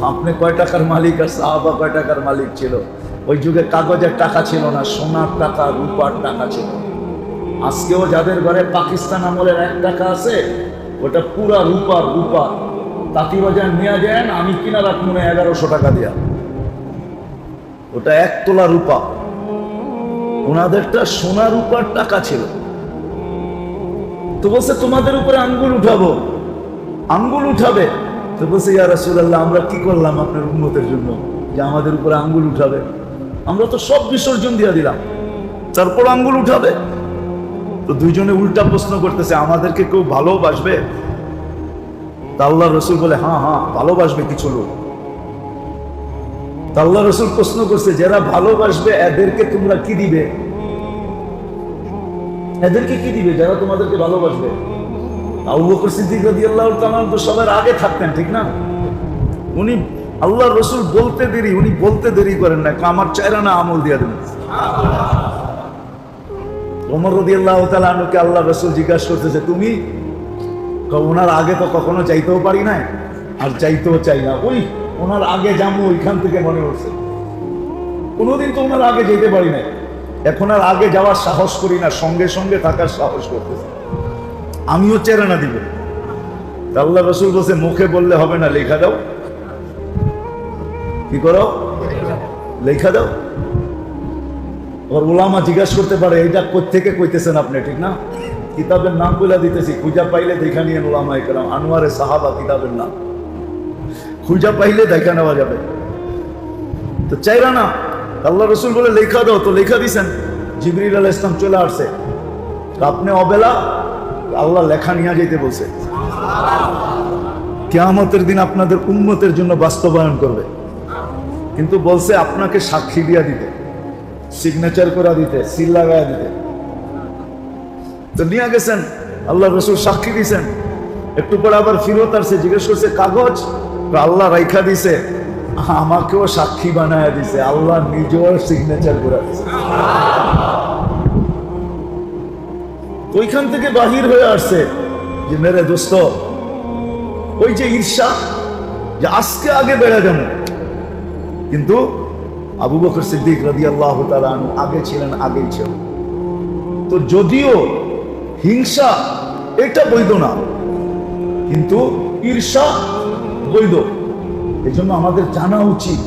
আপনি কয় টাকার মালিক আর সাহাবা কয় টাকার মালিক ছিল? ওই যুগে কাগজের টাকা ছিল না, সোনার টাকা রূপার টাকা ছিল। আজকেও যাদের ঘরে পাকিস্তান আমলের 1 টাকা আছে, ওটা পুরা রূপা। তাঁতিবাজার নিয়ে যান, আমি কিনা রাখবো না 1100 টাকা দিয়া, ওটা 1 তোলা রূপা। ওনাদেরটা সোনা রূপার টাকা ছিল। তো বলছে তোমাদের উপরে আঙ্গুল উঠাবো, আঙ্গুল উঠাবে। তো বলছে ইয়া রাসূলুল্লাহ, আমরা কি করলাম আপনার উম্মতের জন্য যে আমাদের উপরে আঙ্গুল উঠাবে? আমরা তো সব বিসর্জন দিয়ে দিলাম, তারপর আঙ্গুল উঠাবে? তো দুইজনে উল্টা প্রশ্ন করতেছে, আমাদেরকে কেউ ভালোবাসবে? তা আল্লাহ রসুল বলে হ্যাঁ ভালোবাসবে কিছু লোক। তা আল্লাহ রসুল প্রশ্ন করছে, যারা ভালোবাসবে এদেরকে তোমরা কি দিবে? এদেরকে কি দিবে যারা তোমাদেরকে ভালোবাসবে? আবু বকর সিদ্দিক রাদিয়াল্লাহু তাআলা তো সবার আগে থাকতেন, ঠিক না? উনি আল্লাহ রসুল উনি বলতে দেরি করেন না, আমার চেহারা না আমল দিয়ে দেন। ওমর রাদিয়াল্লাহু তাআলা আনহুকে আল্লাহ রসুল জিজ্ঞাসা করতেছে, তুমি? ওনার আগে তো কখনো চাইতেও পারি না, আর চাইতেও চাই না। ওই ওনার আগে যাবো, ওইখান থেকে মনে হচ্ছে কোনোদিন তো ওনার আগে যেতে পারি না, এখন আর আগে যাওয়ার সাহস করি না, সঙ্গে সঙ্গে থাকার সাহস করতেছে। আমিও চেরানা দিব। আল্লাহ রসুল বলছে, মুখে বললে হবে না, লেখা দাও। কি করো? লেখা দাও। ওর ওলামা জিজ্ঞাসা করতে পারে, এইটা কোত্থেকে কইতেছেন আপনি, ঠিক না? কিতাবের নাম বলে দিতেছি, খুঁজা পাইলে দেখা নিয়ে ওলামা ইকরাম, আনোয়ারে সাহাবা কিতাবের নাম খুঁজা পাইলে দেখা নেওয়া যাবে। তো চাইরা না, আল্লাহ রসুল বলে লেখা দাও। তো লেখা দিছেন, জিবরিল আলাইহিস সালাম চলে আসছে। আপনি অবেলা, আল্লাহ লেখা নিয়ে যেতে বলছে, কিয়ামতের দিন আপনাদের উম্মতের জন্য বাস্তবায়ন করবে। কিন্তু বলছে আপনাকে সাক্ষী দিয়া দিতে, সিগনেচার করে দিতে, সিল লাগায় দিতে। তো নিয়ে গেছেন, আল্লাহ রসুল সাক্ষী দিছেন। একটু পরে আবার ফিরত আসছে, জিজ্ঞেস করছে কাগজ? আল্লাহ রাইখা দিছে, আমাকেও সাক্ষী বানায় দিছে, আল্লাহ নিজেও সিগনেচার করে দিছে। ওইখান থেকে বাহির হয়ে আসছে যে মেরে দোস্ত, ওই যে ঈর্ষা, যে আজকে আগে বেড়ে যাবো। কিন্তু আবু বকর সিদ্দিক রাদিয়াল্লাহু তাআলা আনহু আগে ছিলেন, আগেই ছিল। তো যদিও হিংসা এটা বৈধ না, কিন্তু ঈর্ষা বৈধ। এই জন্য আমাদের জানা উচিত